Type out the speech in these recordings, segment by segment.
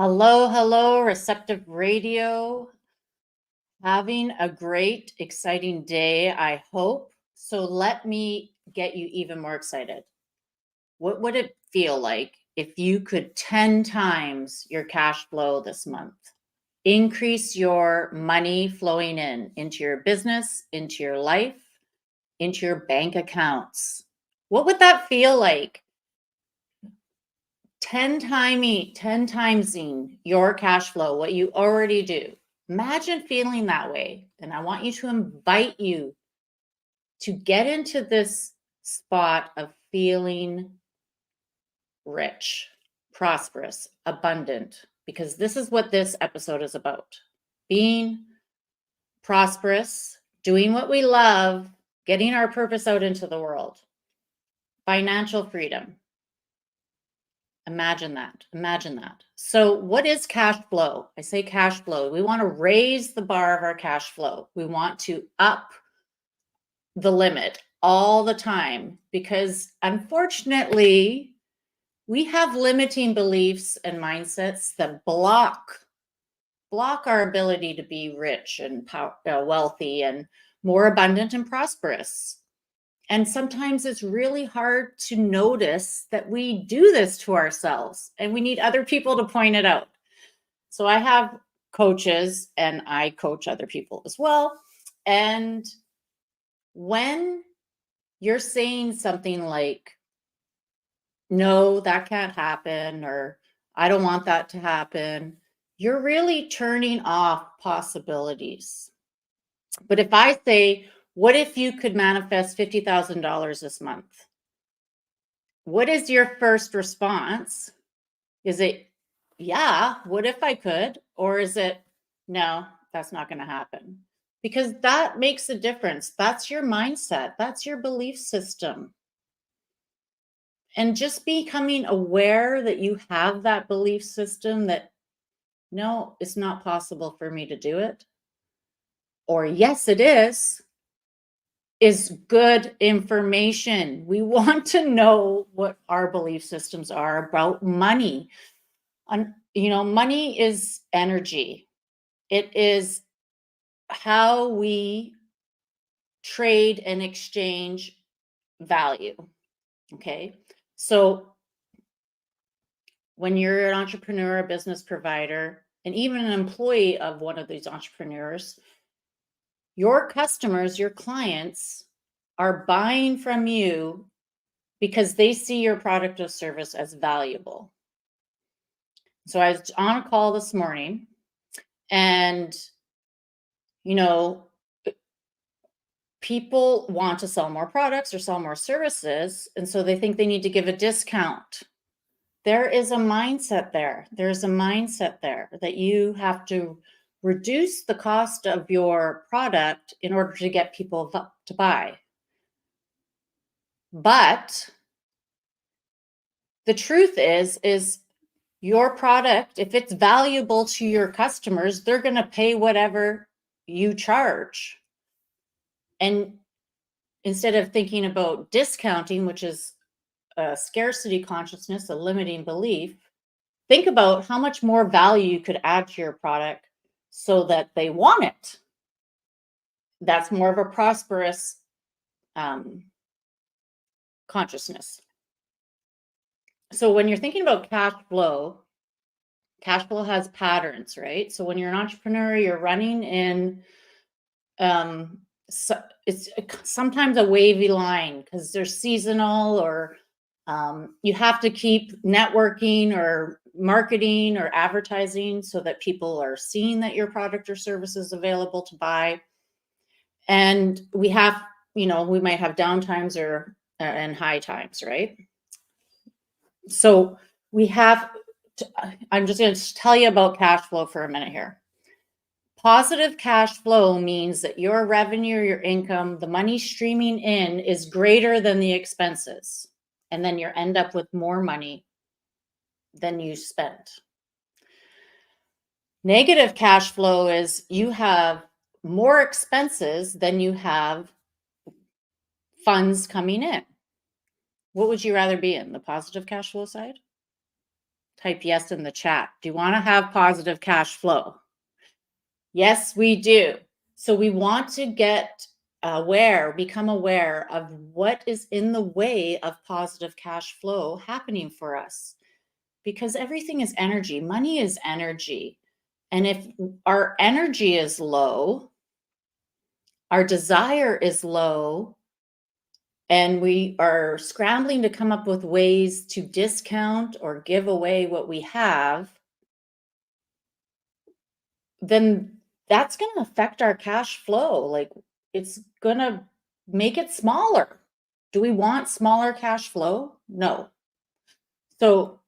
Hello, hello, Receptive Radio. Having a great, exciting day, I hope. So let me get you even more excited. What would it feel like if you could 10 times your cash flow this month? Increase your money flowing into your business, into your life, into your bank accounts. What would that feel like? 10 timesing your cash flow, what you already do. Imagine feeling that way. And I want you to invite you to get into this spot of feeling rich, prosperous, abundant, because this is what this episode is about. Being prosperous, doing what we love, getting our purpose out into the world. Financial freedom. Imagine that. Imagine that. So what is cash flow? I say cash flow. We want to raise the bar of our cash flow. We want to up the limit all the time because unfortunately, we have limiting beliefs and mindsets that block our ability to be rich and wealthy and more abundant and prosperous. And sometimes it's really hard to notice that we do this to ourselves and we need other people to point it out. So I have coaches and I coach other people as well. And when you're saying something like, no, that can't happen, or I don't want that to happen, you're really turning off possibilities. But if I say, what if you could manifest $50,000 this month? What is your first response? Is it, yeah, what if I could? Or is it, no, that's not going to happen? Because that makes a difference. That's your mindset. That's your belief system. And just becoming aware that you have that belief system that, no, it's not possible for me to do it. Or yes, it is good information. We want to know what our belief systems are about money. Money is energy. It is how we trade and exchange value. Okay. So when you're an entrepreneur, a business provider, and even an employee of one of these entrepreneurs, your customers, your clients are buying from you because they see your product or service as valuable. So I was on a call this morning and, people want to sell more products or sell more services. And so they think they need to give a discount. There is a mindset there. There's a mindset there that you have to reduce the cost of your product in order to get people to buy. But the truth is your product, if it's valuable to your customers, they're going to pay whatever you charge. And instead of thinking about discounting, which is a scarcity consciousness, a limiting belief, think about how much more value you could add to your product so that they want it. That's more of a prosperous consciousness. So when you're thinking about cash flow has patterns, right? So when you're an entrepreneur, you're running in, so it's sometimes a wavy line because they're seasonal, or you have to keep networking or marketing or advertising so that people are seeing that your product or service is available to buy. And we might have down times and high times, right? So I'm just going to tell you about cash flow for a minute here. Positive cash flow means that your revenue, your income, the money streaming in is greater than the expenses. And then you end up with more money than you spent. Negative cash flow is you have more expenses than you have funds coming in. What would you rather be in, the positive cash flow side type yes in the chat. Do you want to have positive cash flow? Yes, we do. So we want to become aware of what is in the way of positive cash flow happening for us. Because everything is energy. Money is energy. And if our energy is low, our desire is low, and we are scrambling to come up with ways to discount or give away what we have, then that's going to affect our cash flow. Like, it's going to make it smaller. Do we want smaller cash flow? No. So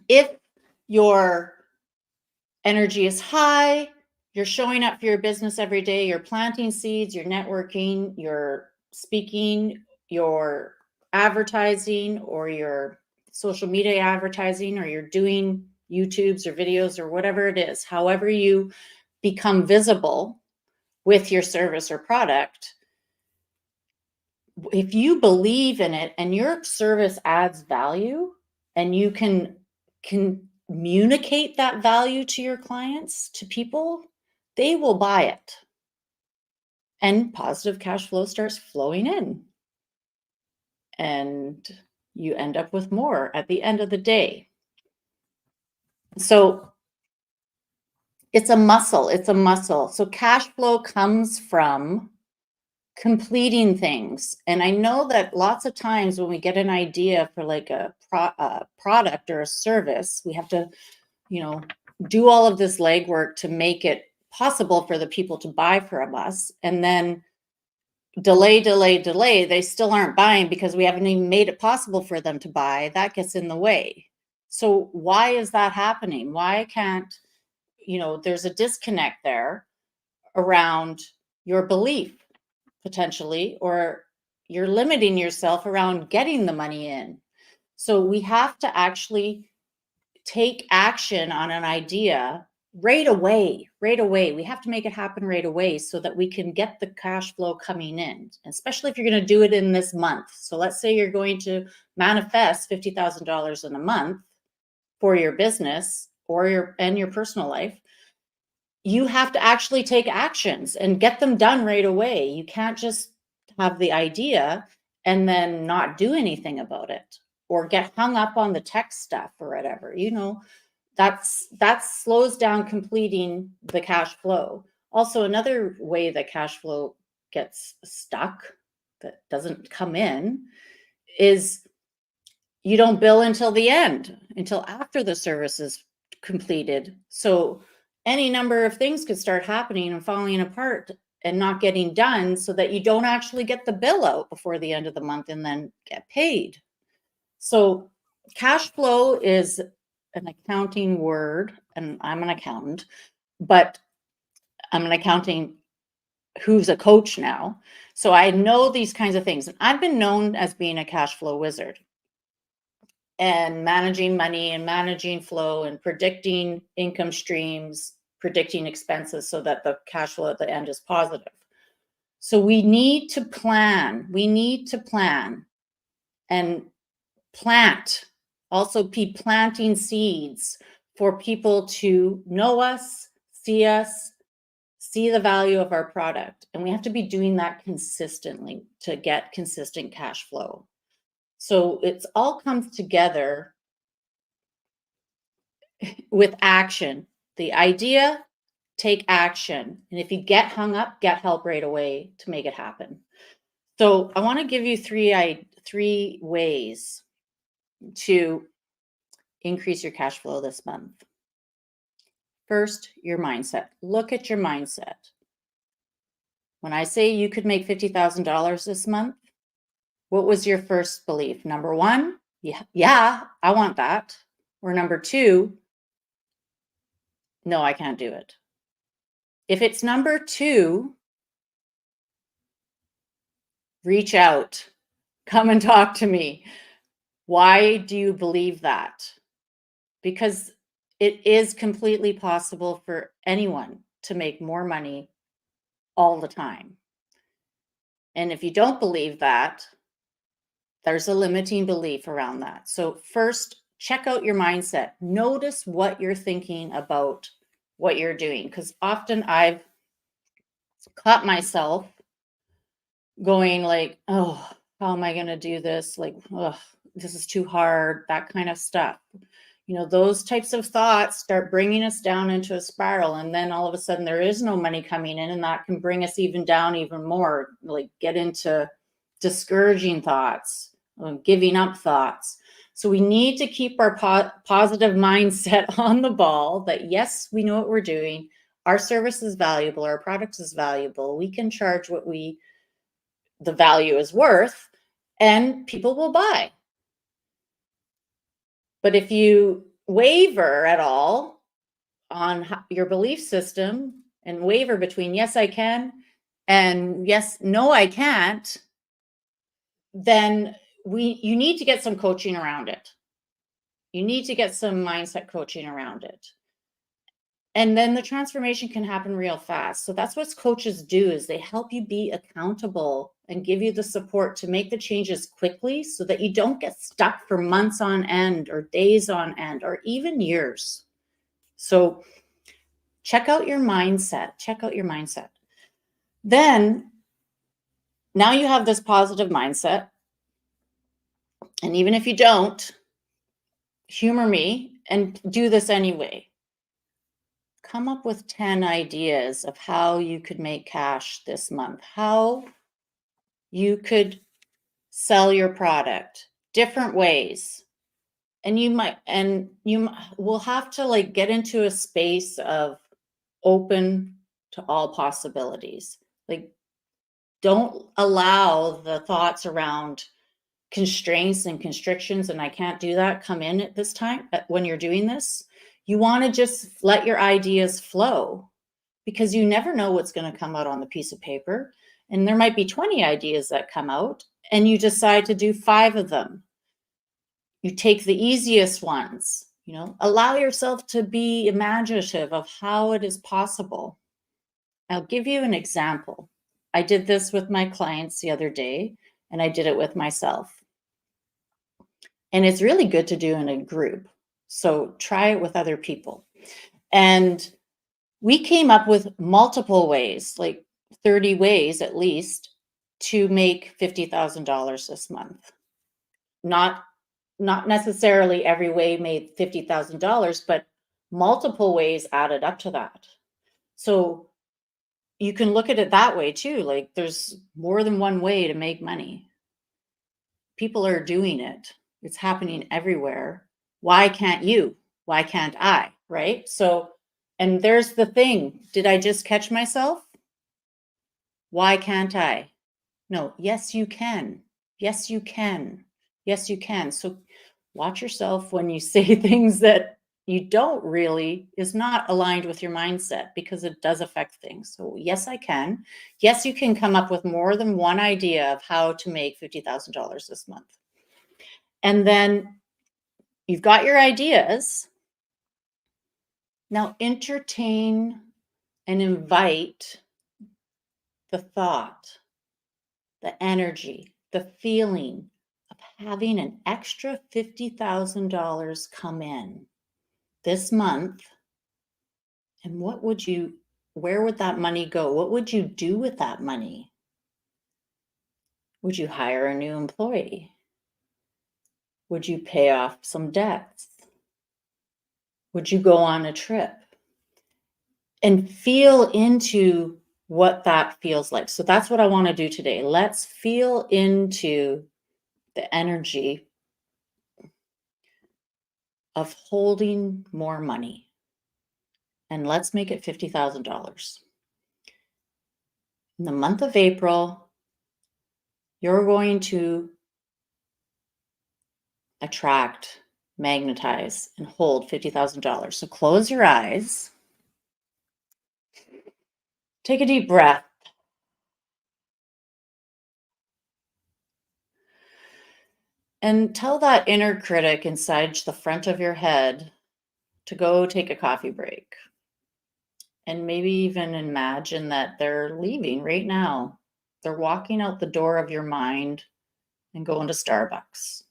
if your energy is high, you're showing up for your business every day, you're planting seeds, you're networking, you're speaking, you're advertising, or your social media advertising, or you're doing YouTubes or videos or whatever it is, however you become visible with your service or product, if you believe in it and your service adds value and you can communicate that value to your clients, to people, they will buy it. And positive cash flow starts flowing in. And you end up with more at the end of the day. So it's a muscle. It's a muscle. So cash flow comes from completing things. And I know that lots of times when we get an idea for like a product or a service, we have to, do all of this legwork to make it possible for the people to buy from us. And then delay, they still aren't buying because we haven't even made it possible for them to buy. That gets in the way. So why is that happening? Why can't, there's a disconnect there around your belief potentially, or you're limiting yourself around getting the money in. So we have to actually take action on an idea right away. We have to make it happen right away so that we can get the cash flow coming in, especially if you're going to do it in this month. So let's say you're going to manifest $50,000 in a month for your business or your personal life. You have to actually take actions and get them done right away. You can't just have the idea and then not do anything about it or get hung up on the tech stuff or whatever. That slows down completing the cash flow. Also, another way that cash flow gets stuck, that doesn't come in, is you don't bill until the end, until after the service is completed. So any number of things could start happening and falling apart and not getting done, so that you don't actually get the bill out before the end of the month and then get paid. So cash flow is an accounting word, and I'm an accountant, but I'm an accounting who's a coach now. So I know these kinds of things. And I've been known as being a cash flow wizard and managing money and managing flow and predicting income streams, predicting expenses so that the cash flow at the end is positive. So we need to plan. We need to plan and plant. Also be planting seeds for people to know us, see the value of our product. And we have to be doing that consistently to get consistent cash flow. So it's all comes together with action. The idea, take action. And if you get hung up, get help right away to make it happen. So I want to give you three ways to increase your cash flow this month. First, your mindset. Look at your mindset. When I say you could make $50,000 this month, what was your first belief? Number one, yeah, I want that. Or number two, no, I can't do it. If it's number two, reach out, come and talk to me. Why do you believe that? Because it is completely possible for anyone to make more money all the time. And if you don't believe that, there's a limiting belief around that. So first, check out your mindset. Notice what you're thinking about what you're doing. Because often I've caught myself going like, oh, how am I going to do this? Like, oh, this is too hard, that kind of stuff. Those types of thoughts start bringing us down into a spiral. And then all of a sudden there is no money coming in, and that can bring us even down even more, like get into discouraging thoughts, giving up thoughts. So we need to keep our positive mindset on the ball that, yes, we know what we're doing. Our service is valuable. Our product is valuable. We can charge what the value is worth, and people will buy. But if you waver at all on your belief system and waver between yes, I can and yes, no, I can't, then you need to get some coaching around it. You need to get some mindset coaching around it. And then the transformation can happen real fast. So that's what coaches do, is they help you be accountable and give you the support to make the changes quickly so that you don't get stuck for months on end or days on end or even years. So check out your mindset. Check out your mindset. Then now you have this positive mindset. And even if you don't, humor me and do this anyway. Come up with 10 ideas of how you could make cash this month, how you could sell your product different ways. And you will have to like get into a space of open to all possibilities. Like, don't allow the thoughts around constraints and constrictions and I can't do that come in at this time when you're doing this. You want to just let your ideas flow, because you never know what's going to come out on the piece of paper. And there might be 20 ideas that come out and you decide to do 5 of them. You take the easiest ones, allow yourself to be imaginative of how it is possible. I'll give you an example. I did this with my clients the other day, and I did it with myself. And it's really good to do in a group. So try it with other people. And we came up with multiple ways, like 30 ways at least, to make $50,000 this month. Not necessarily every way made $50,000, but multiple ways added up to that. So you can look at it that way too. Like, there's more than one way to make money. People are doing it. It's happening everywhere. Why can't you? Why can't I? Right? So, and there's the thing. Did I just catch myself? Why can't I? No, yes, you can. Yes, you can. Yes, you can. So watch yourself when you say things that you don't really is not aligned with your mindset, because it does affect things. So yes, I can. Yes, you can come up with more than one idea of how to make $50,000 this month. And then you've got your ideas. Now entertain and invite the thought, the energy, the feeling of having an extra $50,000 come in this month. And where would that money go? What would you do with that money? Would you hire a new employee? Would you pay off some debts? Would you go on a trip? And feel into what that feels like. So that's what I want to do today. Let's feel into the energy of holding more money. And let's make it $50,000. In the month of April, you're going to attract, magnetize, and hold $50,000. So close your eyes. Take a deep breath. And tell that inner critic inside the front of your head to go take a coffee break. And maybe even imagine that they're leaving right now. They're walking out the door of your mind and going to Starbucks.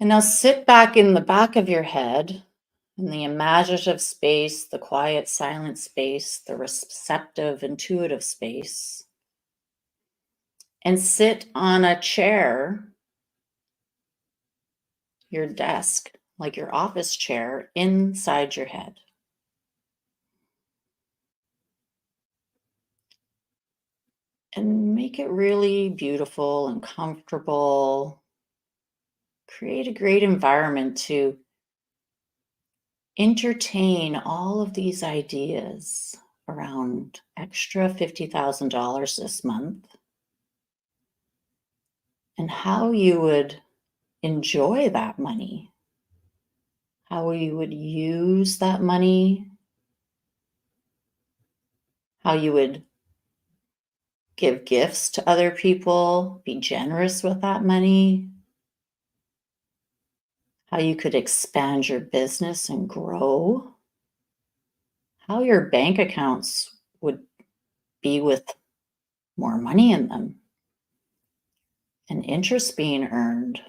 And now sit back in the back of your head, in the imaginative space, the quiet, silent space, the receptive, intuitive space, and sit on a chair, your desk, like your office chair, inside your head. And make it really beautiful and comfortable. Create a great environment to entertain all of these ideas around extra $50,000 this month and how you would enjoy that money, how you would use that money, how you would give gifts to other people, be generous with that money, how you could expand your business and grow, how your bank accounts would be with more money in them and interest being earned.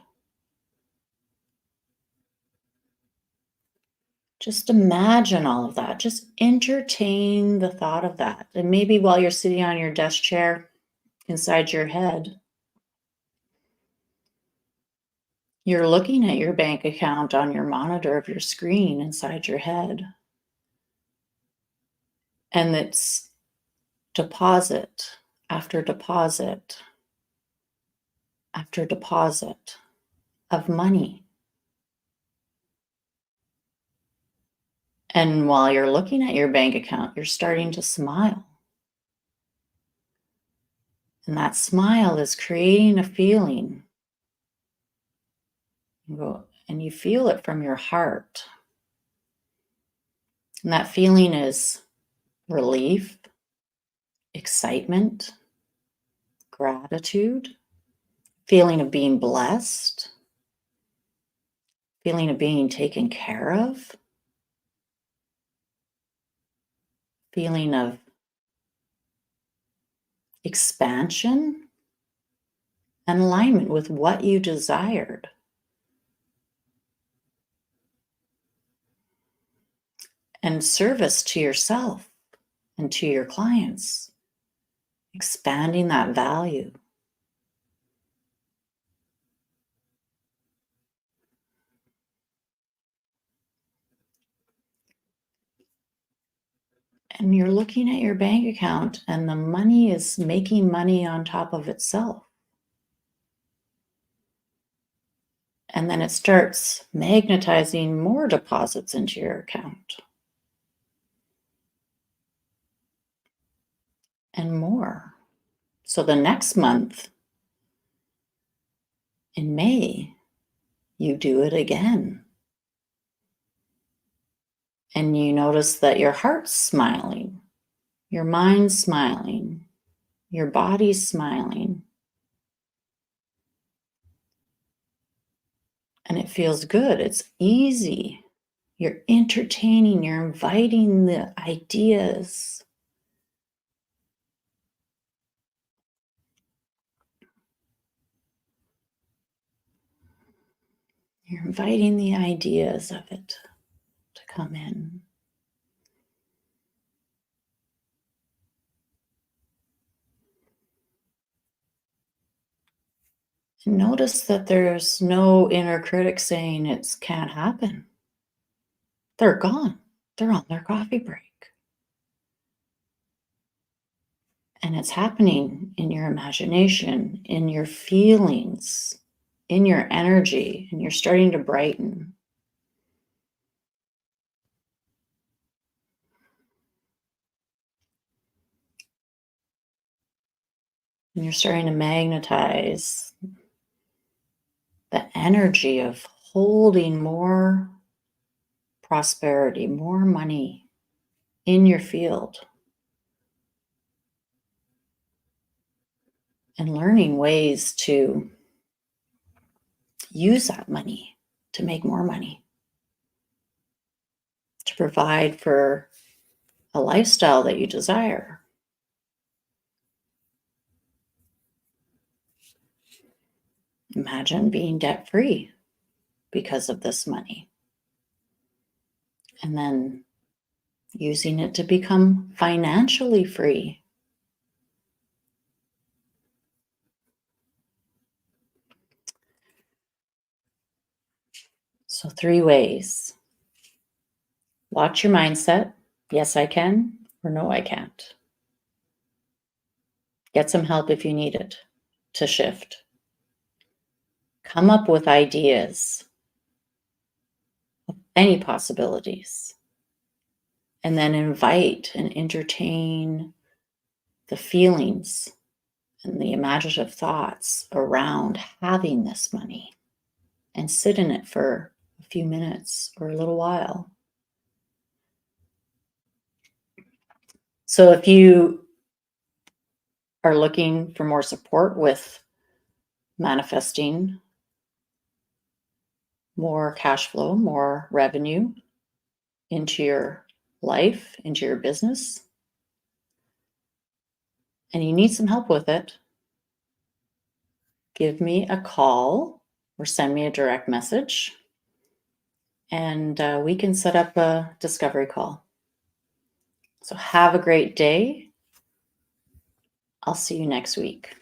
Just imagine all of that. Just entertain the thought of that. And maybe while you're sitting on your desk chair inside your head, you're looking at your bank account on your monitor of your screen inside your head. And it's deposit after deposit after deposit of money. And while you're looking at your bank account, you're starting to smile. And that smile is creating a feeling. And you feel it from your heart. And that feeling is relief, excitement, gratitude, feeling of being blessed, feeling of being taken care of, feeling of expansion and alignment with what you desired. And service to yourself and to your clients, expanding that value. And you're looking at your bank account and the money is making money on top of itself. And then it starts magnetizing more deposits into your account. And more. So the next month, in May, you do it again. And you notice that your heart's smiling, your mind's smiling, your body's smiling. And it feels good. It's easy. You're entertaining, you're inviting the ideas. You're inviting the ideas of it to come in. And notice that there's no inner critic saying it can't happen. They're gone. They're on their coffee break. And it's happening in your imagination, in your feelings, in your energy, and you're starting to brighten. And you're starting to magnetize the energy of holding more prosperity, more money in your field. And learning ways to use that money to make more money, to provide for a lifestyle that you desire. Imagine being debt-free. because of this money. And then using it to become financially free. So 3 ways. Watch your mindset. Yes, I can, or no, I can't. Get some help if you need it to shift. Come up with ideas of any possibilities. And then invite and entertain the feelings and the imaginative thoughts around having this money, and sit in it for a few minutes or a little while. So if you are looking for more support with manifesting more cash flow, more revenue into your life, into your business, and you need some help with it, give me a call or send me a direct message, and we can set up a discovery call. So have a great day. I'll see you next week.